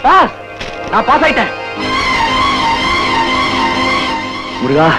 Pass, நான் pass ஆயிட்டேன். முருகா,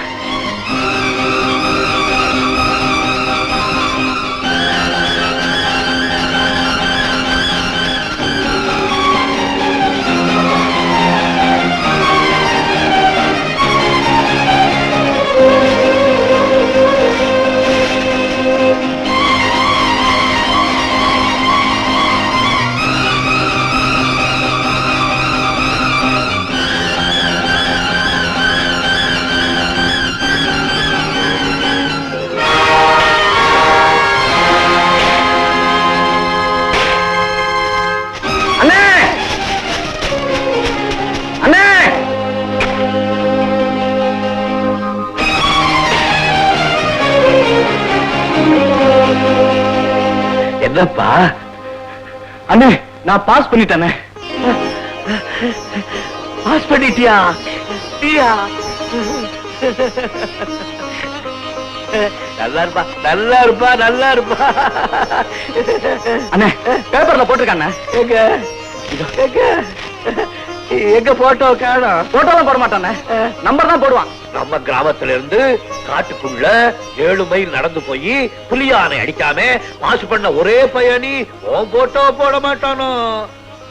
என்னப்பா? அண்ணே, நான் பாஸ் பண்ணிட்டேனே. பாஸ் பண்ணிட்டியா? நல்லா இருப்பா, நல்லா இருப்பா, நல்லா இருப்பா. அண்ணே, பேப்பர்ல போட்டிருக்கானே. எங்க போட்டோ காணோம். போட்டோலாம் போட மாட்டானே, நம்பர் தான் போடுவான். நம்ம கிராமத்துல இருந்து காட்டுக்குள்ள 7 மைல் நடந்து போய் புலியானை அடிக்காம மாசு பண்ண ஒரே பையனி உன் போட்டோ போட மாட்டானோ?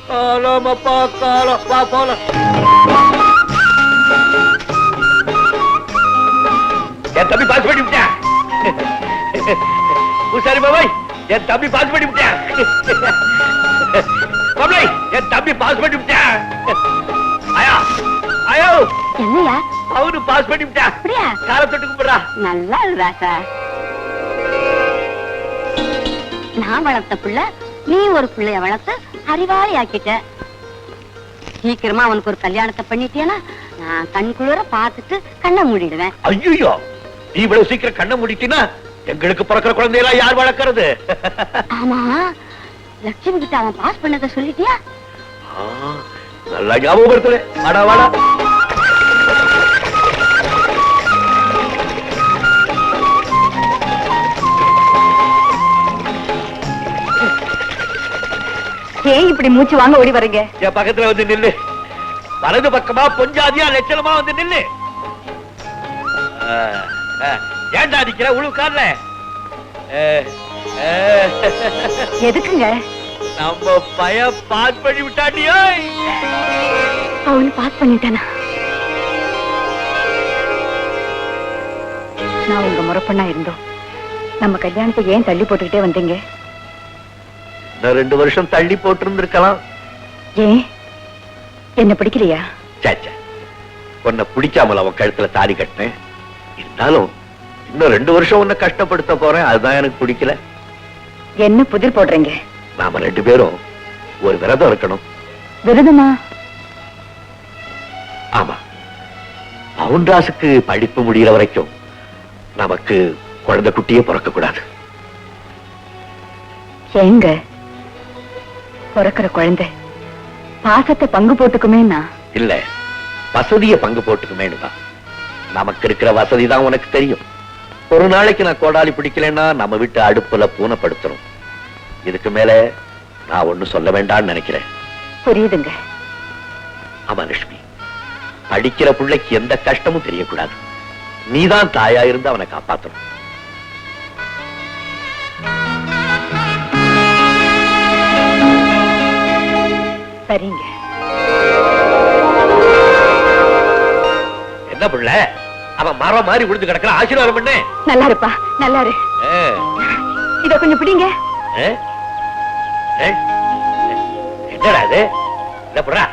காலமப்பா காலம், வா போலாம். என் தம்பி பாஸ் பண்ணி விட்டேன். பூசாரி பாபாய், என் தம்பி பாஸ் பண்ணி விட்டேன். பாபாய், என் தம்பி பாஸ் பண்ணி விட்டேன். ஆயா ஆயோ, என்னையா அவனு பாஸ் பண்ணி விட்டா. அப்படியா? காலத்தொட்டு கும்பிடுறா. நல்லா ராசா. நான் வளர்த்த புள்ள நீ ஒரு புள்ளைய வளர்த்து அறிவாளி ஆக்கிட்ட. சீக்கிரமா அவனுக்கு ஒரு கல்யாணத்தை பண்ணிட்டேனா நான் கண் குளிர பார்த்துட்டு கண்ணை மூடிடுவேன். ஐயோ, நீ இவ்வளவு சீக்கிரம் கண்ணை மூடிட்டினா எங்களுக்கு பிறக்கிற குழந்தையெல்லாம் யார் வளர்க்கறது? ஆமா, லட்சுமி கிட்ட அவன் பாஸ் பண்ணதை சொல்லிட்டியா? நல்லா ஞாபகப்படுத்தல. வாடா வாடா. ஏன் இப்படி மூச்சு வாங்க ஓடி வரீங்க? என் பக்கத்துல வந்து நில்லு. வலது பக்கமா பொஞ்சாதியா லட்சணமா வந்து நில்லு. ஏண்டா நிக்கிற? உழுக்கார்ல எதுக்குங்க? நம்ம பய பாஸ் பண்ணி விட்டாண்டியோ. அவனு பாஸ் பண்ணிட்டானா? நான் உங்க முறப்பண்ணா இருந்தோம். நம்ம கல்யாணத்தை ஏன் தள்ளி போட்டுக்கிட்டே வந்தீங்க? 2 வருஷம் தள்ளி போட்டு இருந்திருக்கலாம். ஏன், என்ன பிடிக்கலையா? சாச்சா, உன்னை பிடிக்காமல அவன் கழுத்துல தாலி கட்டினேன். இருந்தாலும் இன்னும் 2 வருஷம் உன்னை கஷ்டப்படுத்த போறேன், அதுதான் எனக்கு பிடிக்கல. என்ன புதிர் போடுறீங்க? நாம 2 பேரும் ஒரு விரதம் இருக்கணும். விரதமா? ஆமா, பவுன்ராசுக்கு படிப்பு முடிகிற வரைக்கும் நமக்கு குழந்தை குட்டியே பிறக்க கூடாது. எங்க பிறக்கிற குழந்தை பாசத்தை பங்கு போட்டுக்குமேனா? இல்ல, வசதிய பங்கு போட்டுக்குமேனுதான். நமக்கு இருக்கிற வசதி தான் உனக்கு தெரியும். ஒரு நாளைக்கு நான் கோடாலி பிடிக்கலன்னா நம்ம வீட்டு அடுப்புல பூனைப்படுத்துறோம். இதுக்கு மேல நான் ஒண்ணு சொல்ல வேண்டாம்னு நினைக்கிறேன். புரியுதுங்க. ஆமா லட்சுமி, படிக்கிற பிள்ளைக்கு எந்த கஷ்டமும் தெரியக்கூடாது. நீதான் தாயா இருந்து அவனை காப்பாற்றணும். சரிங்க. என்ன புள்ள, அவன் மரம் மாதிரி விழுந்து கிடக்கிற, ஆசீர்வாதம் பண்ணு. நல்லா இருப்பா, நல்லா இரு. இத கொஞ்சம் பிடிங்க. என்னடா இது? என்ன புறா?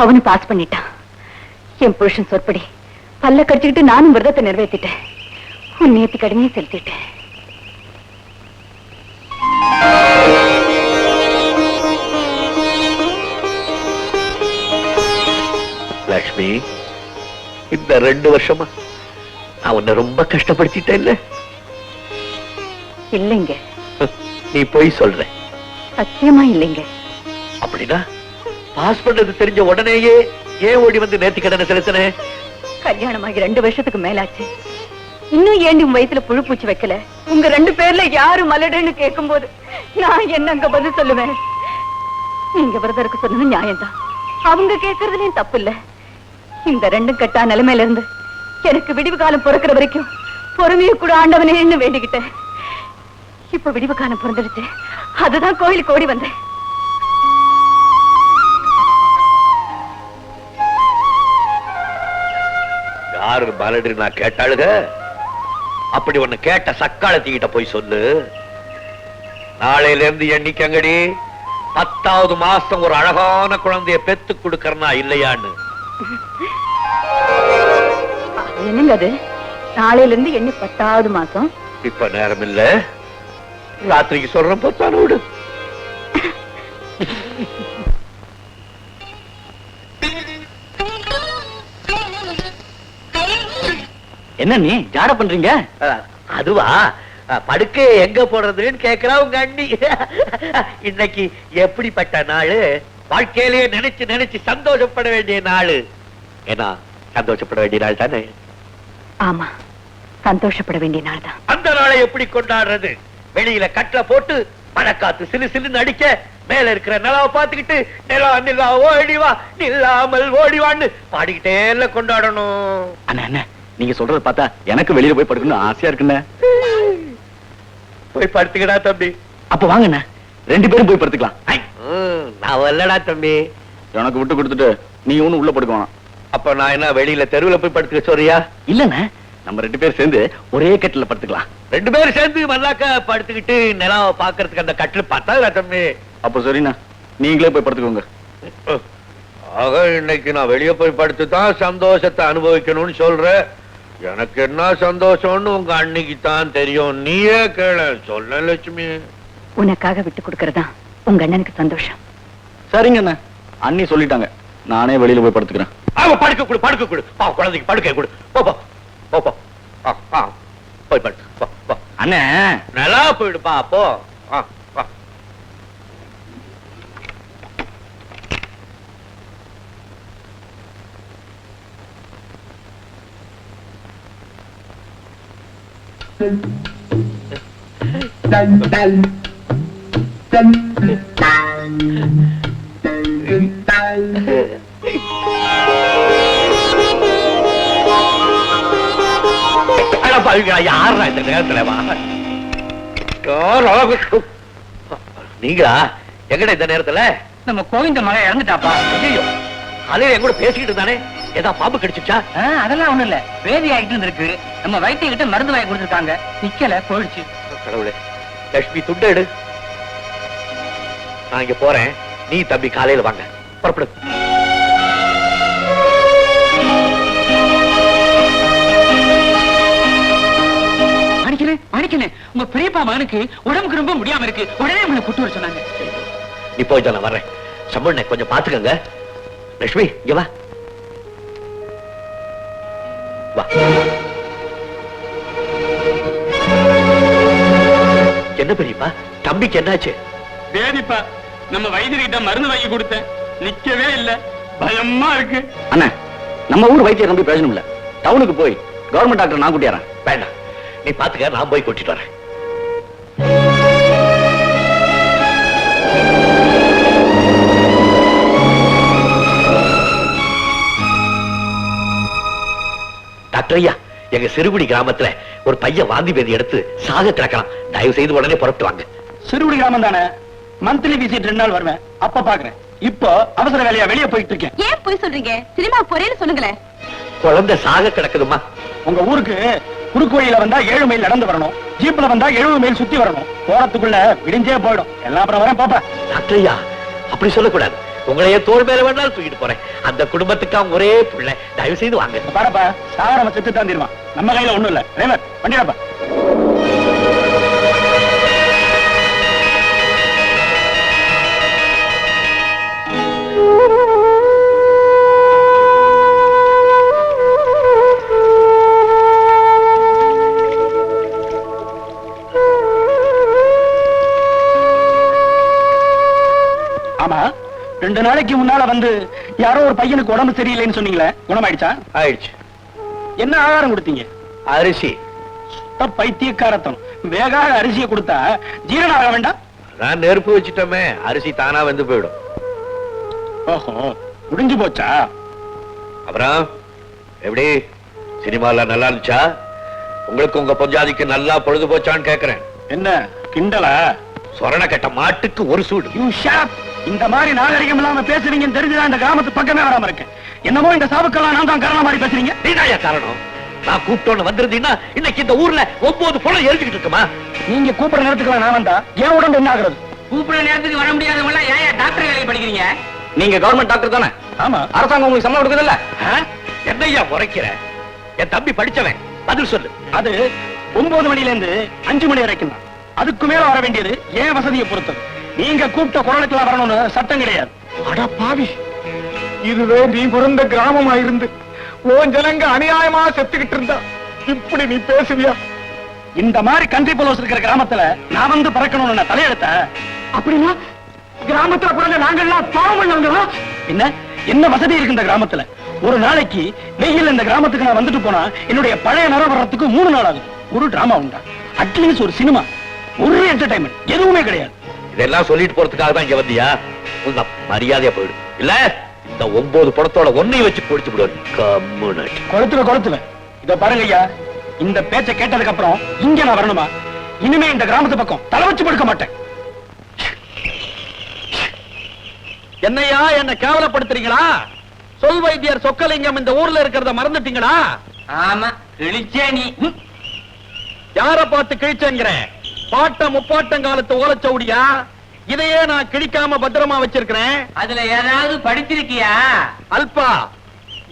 அவனு பாஸ் பண்ணிட்டான். என் புருஷன் சொற்படி பல்ல கடிச்சுக்கிட்டு நானும் விரதத்தை நிறைவேற்றிட்டேன். உன் நேர்த்தி கடமையை செலுத்திட்டேன். லட்சுமி, இந்த 2 வருஷமா நான் உன்னை ரொம்ப கஷ்டப்படுத்திட்டேன் இல்ல? இல்லைங்க. நீ போய் சொல்ற? சத்தியமா இல்லைங்க. அப்படின்னா பாஸ் பண்ணது தெரிஞ்ச உடனேயே ஏன் ஓடி வந்து நேர்த்தி கடனை செலுத்தின? கல்யாணமாகி 2 வருஷத்துக்கு மேலாச்சு. இன்னும் ஏண்டி உன் வயித்துல புழு பூச்சி வைக்கல? உங்க 2 பேர்ல யாரு மலடுன்னு கேட்கும் போது நான் என்ன அங்க பதில் சொல்லுவேன்? நீங்க விரதருக்கு சொன்னது நியாயம்தான். அவங்க கேட்கறதுலயும் தப்பு இல்ல. இந்த 2 கட்டா நிலைமையில இருந்து எனக்கு விடிவு காலம் பிறக்கிற வரைக்கும் பொறுமையை கூட ஆண்டவனேன்னு வேண்டிக்கிட்டேன். இப்ப விடிவு காலம் பிறந்துடுச்சு. அதுதான் கோயிலுக்கு ஓடி வந்தேன். யாரு மலடு நான் கேட்டாளுக? அப்படி ஒண்ணு கேட்ட சக்காலத்திக்கிட்ட போய் சொல்லு. நாளையில இருந்து எண்ணிக்கங்கடி 10வது மாசம் ஒரு அழகான குழந்தைய பெத்து கொடுக்கறனா இல்லையான்னு. என்னங்க அது? நாளையில இருந்து எண்ணி 10வது மாசம்? இப்ப நேரம் இல்ல, ராத்திரிக்கு சொல்றேன். பொத்தான விடு. என்ன நீ ஜாட பண்றீங்க? அதுவா, படுக்கை எங்க போடுறதுன்னு கேக்குறா உங்க அண்ணி. இன்னைக்கு எப்படிப்பட்ட நாளு? வாழ்க்கையிலேயே நினைச்சு நினைச்சு சந்தோஷப்பட வேண்டிய நாளு. ஏன்னா சந்தோஷப்பட வேண்டிய நாள் தானே? ஆமா, சந்தோஷப்பட வேண்டிய நாள் தான். அந்த நாளை எப்படி கொண்டாடுறது? வெளியில கட்டளை போட்டு மழைக்காத்து சிலு சிலுன்னு அடிக்க, மேல இருக்கிற நிலாவை பார்த்துக்கிட்டு நிலா நிலா ஓடிவா நில்லாமல் ஓடிவான்னு பாடிக்கிட்டே எல்லாம் கொண்டாடணும். அண்ணா அண்ணா, நீங்க சொல்றத பார்த்தா எனக்கு வெளியில போய் படுக்கணும்னு ஆசையா இருக்குண்ணே. போய் படுத்துக்கடா தம்பி. அப்ப வாங்கண்ணா, 2 பேரும் போய் படுத்துக்கலாம். நான் வரலடா தம்பி. எனக்கு விட்டு கொடுத்துட்டு நீ ஒண்ணு உள்ள படுக்கணும். அப்ப நான் என்ன வெளியில தெருவுல போய் படுத்துக்க சொல்றியா? இல்லண்ணா, நம்ம 2 பேரும் சேர்ந்து ஒரே கட்டில படுத்துக்கலாம். 2 பேரும் சேர்ந்து மல்லாக்க படுத்துக்கிட்டு நிலாவை பாக்குறதுக்கு அந்த கட்டில் பார்த்தா தம்பி. அப்ப சரிண்ணா, நீங்களே போய் படுத்துக்கோங்க. ஆக இன்னைக்கு நான் வெளியே போய் படுத்து தான் சந்தோஷத்தை அனுபவிக்கணும்னு சொல்றேன். எனக்கு என்ன சந்தோஷம்னு உங்க அன்னைக்கு தான் தெரியும். நீயே கேள சொல்ல லட்சுமி. உனக்காக விட்டு கொடுக்கறதா உங்க அண்ணனுக்கு சந்தோஷம். சரிங்க அண்ணா, அண்ணி சொல்லிட்டாங்க, நானே வெளியில போய் படுத்துக்கிறேன். படுக்க கொடு, படுக்க கொடு. குழந்தைக்கு படுக்கை கொடு. போ போய் படுத்து. அண்ணே, நல்லா போயிடுப்பா. அப்போ யாரா இந்த நேரத்துல? நீங்களா? எங்கடா இந்த நேரத்துல? நம்ம கோவிந்த மகன் இறந்துட்டாப்பா. ஐயோ, காலையில என் கூட பேசிக்கிட்டு இருந்தானே, ஏதா பாம்பு கடிச்சுச்சா? அதெல்லாம் ஒண்ணும் இல்ல, வேதி ஆகிட்டு இருந்திருக்கு. நம்ம வைத்திய கிட்ட மருந்து வாங்கி கொடுத்துருக்காங்க, நிக்கல, போயிடுச்சு. கடவுளே, லட்சுமி துண்டு எடு. நான் இங்க போறேன், நீ தம்பி காலையில வாங்க. புறப்படு. மாணிக்கனே, உங்க பெரியப்பா மகனுக்கு உடம்புக்கு ரொம்ப முடியாம இருக்கு, உடனே உங்களை கூட்டு வர சொன்னாங்க. நீ போய் நான் வர்றேன். சம்பளனை கொஞ்சம் பாத்துக்கங்க. லட்சுமி இங்க வா. வா. என்ன பெரியப்பா, தம்பிக்கு என்னாச்சு? வேதிப்பா, நம்ம வைத்தியர்கிட்ட மருந்து வாங்கி கொடுத்தேன், நிக்கவே இல்ல, பயமா இருக்கு. அண்ணா, நம்ம ஊர் வைத்தியர் நம்பி பிரயோஜனம் இல்ல. டவுனுக்கு போய் கவர்மெண்ட் டாக்டர் நான் கூட்டியாரன். வேண்டாம், நீ பாத்துக்க, நான் போய் கூட்டிட்டு வரேன். டாக்டர் ஐயா, எங்க சிறுகுடி கிராமத்துல ஒரு பையன் வாந்தி பேதி எடுத்து சாக கிடக்கலாம். தயவு செய்து உடனே புறப்பட்டு வாங்க. சிறுகுடி கிராமம் தானே, மந்த்லி விசிட் 2 நாள் வருவேன், அப்ப பாக்குறேன். இப்போ அவசர வேலையா வெளியே போயிட்டு இருக்கேன். ஏன் போய் சொல்றீங்க? சினிமா போறேன்னு சொல்லுங்களேன். குழந்தை சாக கிடக்குதுமா. உங்க ஊருக்கு குறுக்கு வழியில வந்தா 7 மைல் நடந்து வரணும், ஜீப்ல வந்தா 70 மைல் சுத்தி வரணும். போறதுக்குள்ள விடிஞ்சே போயிடும். எல்லாம் அப்புறம் வரேன், பாப்பா. டாக்டர் ஐயா, அப்படி சொல்லக்கூடாது. உங்களையே தோல் மேல வேணாலும் தூக்கிட்டு போறேன். அந்த குடும்பத்துக்கு அவங்க ஒரே பிள்ளை. தயவு செய்து வாங்க. பாருப்பா, சாகரம செத்து தான் தீருவான். நம்ம கையில ஒண்ணும் இல்ல. டிரைவர் வண்டியாப்பா. ஆமா, 2 நாளைக்கு முன்னால வந்து யாரோ ஒரு பையனுக்கு உடம்பு சரியில்லைன்னு சொன்னீங்களே, குணமாயிடுச்சா? ஆயிடுச்சு. என்ன ஆகாரம் கொடுத்தீங்க? அரிசி. பைத்தியக்காரத்தம். வேகாத அரிசியை கொடுத்தா ஜீரணம் ஆக வேண்டாம்? நான் நெருப்பு வச்சுட்டோமே, அரிசி தானா வந்து போயிடும். ஓஹோ, முடிஞ்சு போச்சா? அப்புறம் எப்படி சினிமால நல்லா இருந்துச்சா? உங்களுக்கு உங்க பொஞ்சாதிக்கு நல்லா பொழுது போச்சான்னு கேக்குறேன். என்ன கிண்டலா? சொரண கட்ட மாட்டுக்கு ஒரு சூடு. You shut. இந்த மாதிரி நாகரிகம் இல்லாம பேசுறீங்கன்னு தெரிஞ்சுதான் இந்த கிராமத்து பக்கமே வராம இருக்கேன். என்னமோ இந்த சாவுக்கெல்லாம் நான் தான் காரணம் மாதிரி பேசுறீங்க. நீதாயா காரணம்? நான் கூப்பிட்டோன்னு வந்திருந்தீங்கன்னா இன்னைக்கு இந்த ஊர்ல 9 பொண்ணு எழுதிக்கிட்டு இருக்குமா? நீங்க கூப்பிட நேரத்துக்கு நான் வந்தா என் உடம்பு என்ன ஆகுறது? கூப்பிட நேரத்துக்கு வர முடியாதவங்க ஏன் டாக்டர் வேலைக்கு படிக்கிறீங்க? நீங்க கவர்மெண்ட் டாக்டர் தானே? ஆமா. அரசாங்கம் உங்களுக்கு சம்பளம் கொடுக்குது இல்ல? என்னையா முறைக்கிற? என் தம்பி படிச்சவன், பதில் சொல்லு. அது 9 மணில இருந்து 5 மணி வரைக்கும் தான். அதுக்கு மேல வர வேண்டியது ஏன் வசதியை பொறுத்தது. நீங்க கூப்பிட்ட குரலுக்கெல்லாம் வரணும்னு சட்டம் கிடையாது. அட பாவி, இதுவே நீ பிறந்த கிராமமா இருந்து உன் ஜனங்க அநியாயமா செத்துக்கிட்டு இருந்தா இப்படி நீ பேசுவியா? இந்த மாதிரி கண்ட்ரி போலோஸ் இருக்கிற கிராமத்துல நான் வந்து பறக்கணும்னு நான் தலையெடுத்த. அப்படின்னா கிராமத்துல பிறந்த நாங்கள்லாம் பாவம் பண்ணவங்களா? என்ன வசதி இருக்கு இந்த கிராமத்துல? ஒரு நாளைக்கு வெயில் இந்த கிராமத்துக்கு நான் வந்துட்டு போனா என்னுடைய பழைய நிறம் வர்றதுக்கு 3 நாள் ஆகுது. ஒரு டிராமா உண்டா? அட்லீஸ்ட் ஒரு சினிமா, ஒரு என்டர்டைன்மெண்ட் எதுவுமே கிடையாது. இதெல்லாம் சொல்லிட்டு போறதுக்காக தான் இங்க வந்தியா? உங்க மரியாதையா போயிடும். இல்ல இந்த 9 படத்தோட ஒன்னையும் வச்சு பொடிச்சு விடுவேன். கொளுத்துவேன். இத பாருங்க ஐயா, இந்த பேச்சை கேட்டதுக்கு அப்புறம் இங்க நான் வரணுமா? இனிமே இந்த கிராமத்து பக்கம் தலை வச்சு படுக்க மாட்டேன். என்னையா என்ன கேவலப்படுத்துறீங்களா? சொல் வைத்தியர் சொக்கலிங்கம் இந்த ஊர்ல இருக்கிறத மறந்துட்டீங்களா? ஆமா, கிழிச்சே நீ. யார பார்த்து கிழிச்சேங்கிற? பாட்டம் முப்பாட்டம் காலத்து ஓலச்சவுடியா? இதையே நான் கிழிக்காம பத்திரமா வச்சிருக்கிறேன். அதுல ஏதாவது படிச்சிருக்கியா? அல்பா,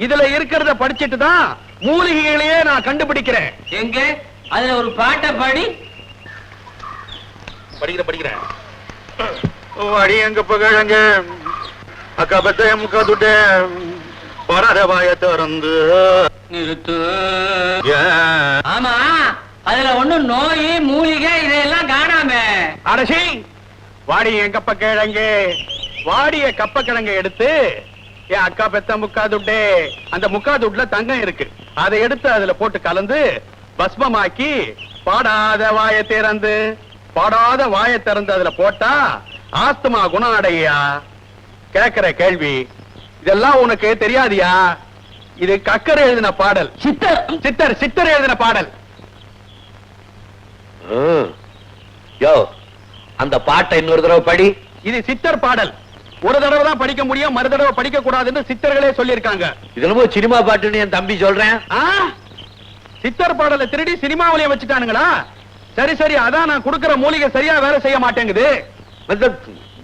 இதுல இருக்கிறத படிச்சிட்டு தான் மூலிகைகளையே நான் கண்டுபிடிக்கிறேன். எங்க அதுல ஒரு பாட்டை பாடி. படிக்கிறேன். அடி எங்க பகழங்க அக்கா பத்த முக்கா துட்ட பராத வாய திறந்து நிறுத்து. ஆமா, அதுல ஒண்ணு நோய் மூலிகை இதெல்லாம் காணாம. அரசி, வாடிய கப்ப கிழங்கு, வாடிய கப்ப கிழங்கு எடுத்து என் அக்கா பெத்த முக்காதுட்டே, அந்த முக்காதுட்ல தங்கம் இருக்கு, அதை எடுத்து அதுல போட்டு கலந்து பஸ்மமாக்கி பாடாத வாயை திறந்து அதுல போட்டா ஆஸ்துமா குணம் அடையா. கேக்குற கேள்வி இதெல்லாம் உனக்கு தெரியாதியா? இது கக்கர் எழுதின பாடல். சித்தர் எழுதின பாடல். யோ, அந்த பாட்டை இன்னொரு தடவை படி. இது சித்தர் பாடல். ஒரு தடவை தான் படிக்க முடியும், மறு தடவை படிக்க கூடாதுன்னு சித்தர்களே சொல்லியிருக்காங்க. இது என்னமோ சினிமா பாட்டுன்னு என் தம்பி சொல்றேன். சித்தர் பாடலை திருடி சினிமாவிலேயே வச்சுட்டானுங்களா? சரி, அதான் நான் கொடுக்கிற மூலிகை சரியா வேலை செய்ய மாட்டேங்குது.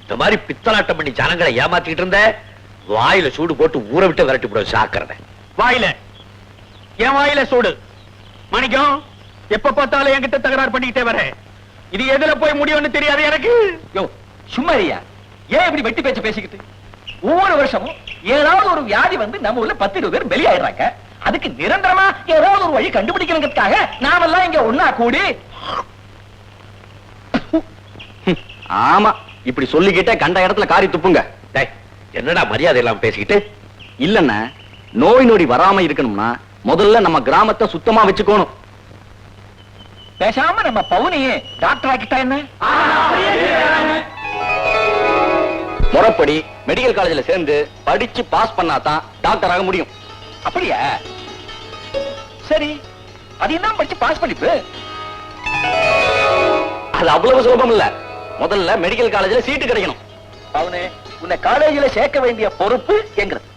இந்த மாதிரி பித்தலாட்டம் பண்ணி ஜனங்களை ஏமாத்திட்டு இருந்த வாயில சூடு போட்டு ஊற விட்டு விரட்டி போட சாக்கிறத. என் வாயில சூடு. மணிக்கம், எப்ப பார்த்தாலும் என்கிட்ட தகராறு பண்ணிக்கிட்டே வர. இது எதுல போய் முடியும்னு தெரியாது எனக்கு. சும்மாரியா, ஏன் இப்படி வெட்டி பேச்சு பேசிக்கிட்டு? ஒவ்வொரு வருஷமும் ஏதாவது ஒரு வியாதி வந்து நம்ம ஊர்ல 10-20 பேர் வெளியாயிடுறாங்க. அதுக்கு நிரந்தரமா ஏதாவது ஒரு வழி கண்டுபிடிக்கிறதுக்காக நாமெல்லாம் இங்க ஒன்னா கூடி. ஆமா, இப்படி சொல்லிக்கிட்டே கண்ட இடத்துல காரி துப்புங்க. என்னடா மரியாதை எல்லாம் பேசிக்கிட்டு? இல்லன்னா நோய் நொடி வராம இருக்கணும்னா முதல்ல நம்ம கிராமத்தை சுத்தமா வச்சுக்கணும். பேசாம நம்ம பவுனியே டாக்டர் ஆக்கிட்டா என்ன? முறைப்படி மெடிக்கல் காலேஜ்ல சேர்ந்து படிச்சு பாஸ் பண்ணாதான் டாக்டர் ஆக முடியும். அப்படியா? சரி, அது என்ன படிச்சு பாஸ் பண்ணிப்பு? அது அவ்வளவு சுலபம் இல்ல. முதல்ல மெடிக்கல் காலேஜ்ல சீட்டு கிடைக்கணும். அவனே, உன்னை காலேஜில சேர்க்க வேண்டிய பொறுப்பு எங்கிறது,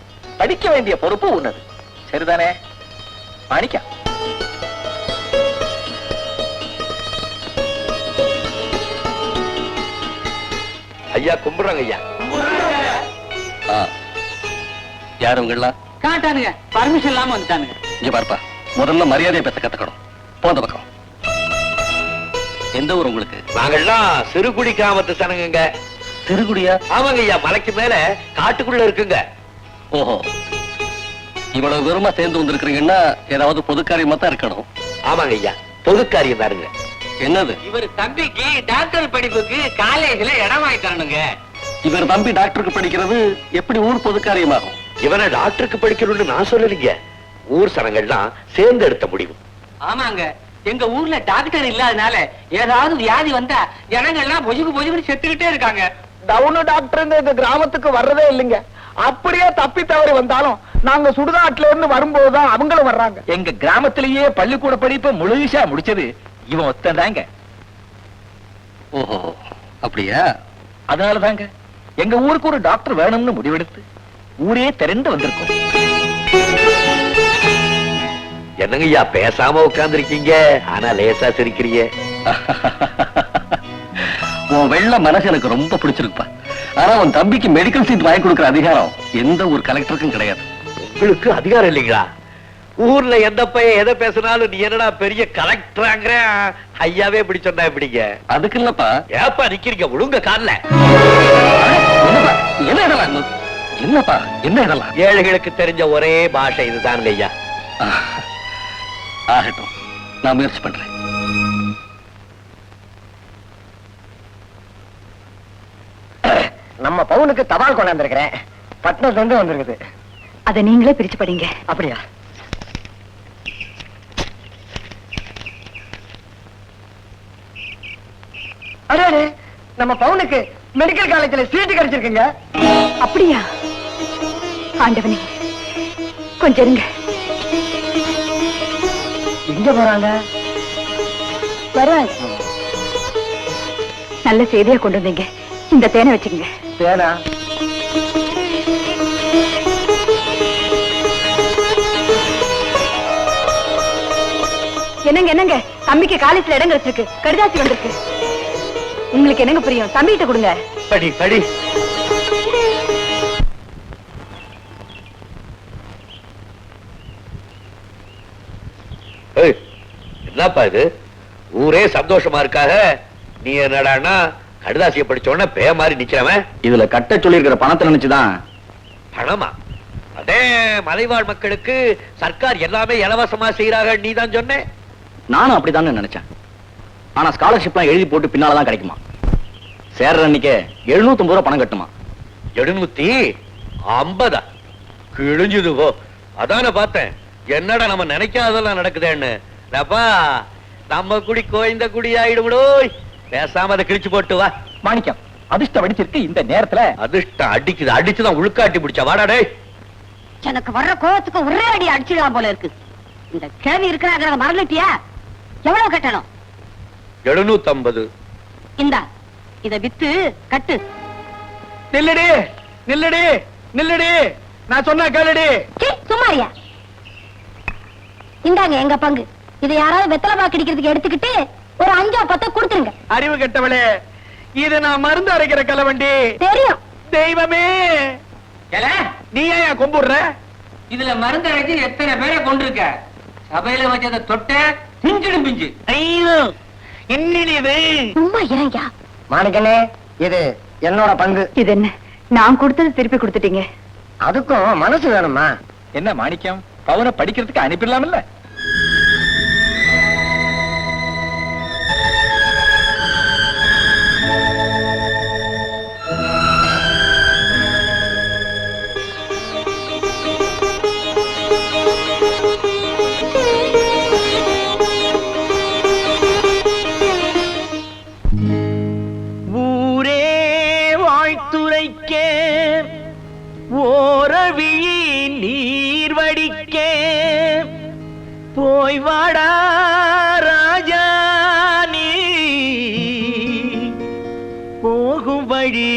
படிக்க வேண்டிய பொறுப்பு உன்னது. சரிதானே மாணிக்கா? ஐயா கும்பிடுறாங்க ஐயா. யார் உங்களா? காட்டானுங்க பர்மிஷன் இல்லாம வந்துட்டானுங்க. இங்க பார்ப்பா, முதல்ல மரியாதையை பேச கத்துக்கணும். போந்த பக்கம். எந்த ஊர் உங்களுக்கு? நாங்கெல்லாம் சிறுகுடி கிராமத்து சனங்க. திருக்குடியா? ஆமாங்க ஐயா, மலைக்கு மேல காட்டுக்குள்ள இருக்குங்க. ஓஹோ, இவ்வளவு தூரமா சேர்ந்து வந்திருக்கிறீங்கன்னா ஏதாவது பொதுக்காரியமா தான் இருக்கணும். ஆமாங்க ஐயா, பொதுக்காரியம் தாருங்க. என்னது? இவர் தம்பிக்கு டாக்டர் படிப்புக்கு காலேஜ்ல இடம் வாங்கி தரணுங்க. இவர் தம்பி டாக்டருக்கு படிக்கிறது எப்படி ஊர் பொதுக்காரியமாகும்? இவனை டாக்டருக்கு படிக்கணும்னு நான் சொல்லலைங்க, ஊர் சனங்கள்லாம் சேர்ந்து எடுத்த முடிவு. ஆமாங்க, எங்க ஊர்ல டாக்டர் இல்லாதனால ஏதாவது வியாதி வந்தா ஜனங்கள்லாம் பொஜுக்கு செத்துக்கிட்டே இருக்காங்க. டவுனு டாக்டர் இந்த கிராமத்துக்கு வர்றதே இல்லைங்க. அப்படியே தப்பி தவறி வந்தாலும் நாங்க சுடுகாட்டுல இருந்து வரும்போதுதான் அவங்களும் வர்றாங்க. எங்க கிராமத்திலேயே பள்ளிக்கூட படிப்பு முழுசா முடிச்சது இவன் ஒத்தந்தாங்க. ஓஹோ, அப்படியா? அதனாலதாங்க எங்க ஊருக்கு ஒரு டாக்டர் வேணும்னு முடிவெடுத்து ஊரே திரண்டு வந்திருக்கோம். என்னங்க ஐயா பேசாம உட்கார்ந்துருக்கீங்க, ஆனா லேசா சிரிக்கிறீங்க. உன் வெள்ள மனசு எனக்கு ரொம்ப பிடிச்சிருக்குப்பா. ஆனா உன் தம்பிக்கு மெடிக்கல் சீட் வாங்கி கொடுக்கிற அதிகாரம் எந்த ஒரு கலெக்டருக்கும் கிடையாது. உங்களுக்கு அதிகாரம் இல்லைங்களா? ஊர்ல எந்த பையன் எதை பேசினாலும் நீ என்னடா பெரிய கலெக்டராங்கிற ஐயாவே இப்படி சொன்னா எப்படிங்க? அதுக்கு இல்லப்பா. ஏப்பா நிக்கிறீங்க, விழுங்க கால்ல. என்னப்பா என்ன இதெல்லாம்? என்னப்பா என்ன இதெல்லாம்? ஏழைகளுக்கு தெரிஞ்ச ஒரே பாஷை இதுதானுங்க ஐயா. ஆகட்டும், நான் முயற்சி பண்றேன். நம்ம பவுனுக்கு தபால் கொண்டாந்துருக்கிறேன். பட்டணத்துல இருந்து வந்திருக்குது. அதை நீங்களே பிரிச்சு படிங்க. அப்படியா? அடே, நம்ம பவுனுக்கு மெடிக்கல் காலேஜ்ல சீட்டு கிடைச்சிருக்குங்க. அப்படியா? ஆண்டவனே, கொஞ்சம் இருங்க. எங்க போறாங்க? வராங்க. நல்ல செய்தியா கொண்டு வந்தீங்க. இந்த தேனை வச்சுக்கங்க. தேனா? என்னங்க என்னங்க, தம்பிக்கு காலேஜ்ல இடம் கிடைச்சிருக்கு, கடிதாசி வந்திருக்கு. உங்களுக்கு என்னங்க புரியும்? தம்பிகிட்ட கொடுங்க. படி படி. ஏய், என்னப்பா இது? ஊரே சந்தோஷமா இருக்காக, நீ என்னடான்னா கடிதாசியை படிச்சோன்னா பே மாதிரி நிக்கிறவன். இதுல கட்ட சொல்லி இருக்கிற பணத்தை நினைச்சுதான். பணமா? அதே மலைவாழ் மக்களுக்கு சர்க்கார் எல்லாமே இலவசமா செய்யறாங்க நீ தான் சொன்ன. நானும் அப்படிதான் நினைச்சேன். ஆனா ஸ்காலர்ஷிப்லாம் எழுதி போட்டு பின்னாலதான் கிடைக்குமா? சேர்ற அன்னைக்கு 750 ரூபாய் பணம் கட்டுமா? 750? கிழிஞ்சுது போ. அதான பார்த்தேன், என்னடா நம்ம நினைக்காதெல்லாம் நடக்குதேன்னு. நம்ம குடி கோயந்த குடி ஆயிடுவிடோ. பேசாம அதை கிழிச்சு போட்டு வா. மாணிக்கம், அதிர்ஷ்டம் அடிச்சிருக்கு இந்த நேரத்துல. அதிர்ஷ்டம் அடிக்குது, அடிச்சுதான் உள்காட்டி பிடிச்சா. வாடாடே. எனக்கு வர்ற கோவத்துக்கு ஒரே அடி அடிச்சிடலாம் போல இருக்கு. இந்த கேள்வி இருக்கிறாங்க, மறந்துட்டியா? எவ்வளவு கட்டணும்? 750. இந்தா, இத வித்து கட்டு. நில்லடி நில்லடி நில்லடி, நான் சொன்ன கேளுடி. சும்மாரியா? இந்தாங்க எங்க பங்கு. இதை யாராவது வெத்தலை பாக்கு அடிக்கிறதுக்கு எடுத்துக்கிட்டு ஒரு 5-10 கொடுத்துருங்க. அறிவு கெட்டவளே, இது நான் மருந்து அரைக்கிற கலவண்டி. தெரியும். தெய்வமே, நீ ஏன் கும்பிடுற? இதுல மருந்து அழைச்சு எத்தனை பேரை கொண்டிருக்க. சபையில வச்சத தொட்ட பிஞ்சிடும் பிஞ்சு. ஐயோ, என்னது? சும்மா இறங்க. மாணிக்கனே, இது என்னோட பங்கு. இது என்ன, நான் கொடுத்தது திருப்பி கொடுத்துட்டீங்க. அதுக்கும் மனசு வேணுமா? என்ன மாணிக்கம், பவனை படிக்கிறதுக்கு அனுப்பிடலாம்ல? ஊரே வாழ்த்துரைக்க ஓரவிழி நீர் வடிக்க போய் வாடா ராஜா நீ போகும் வழி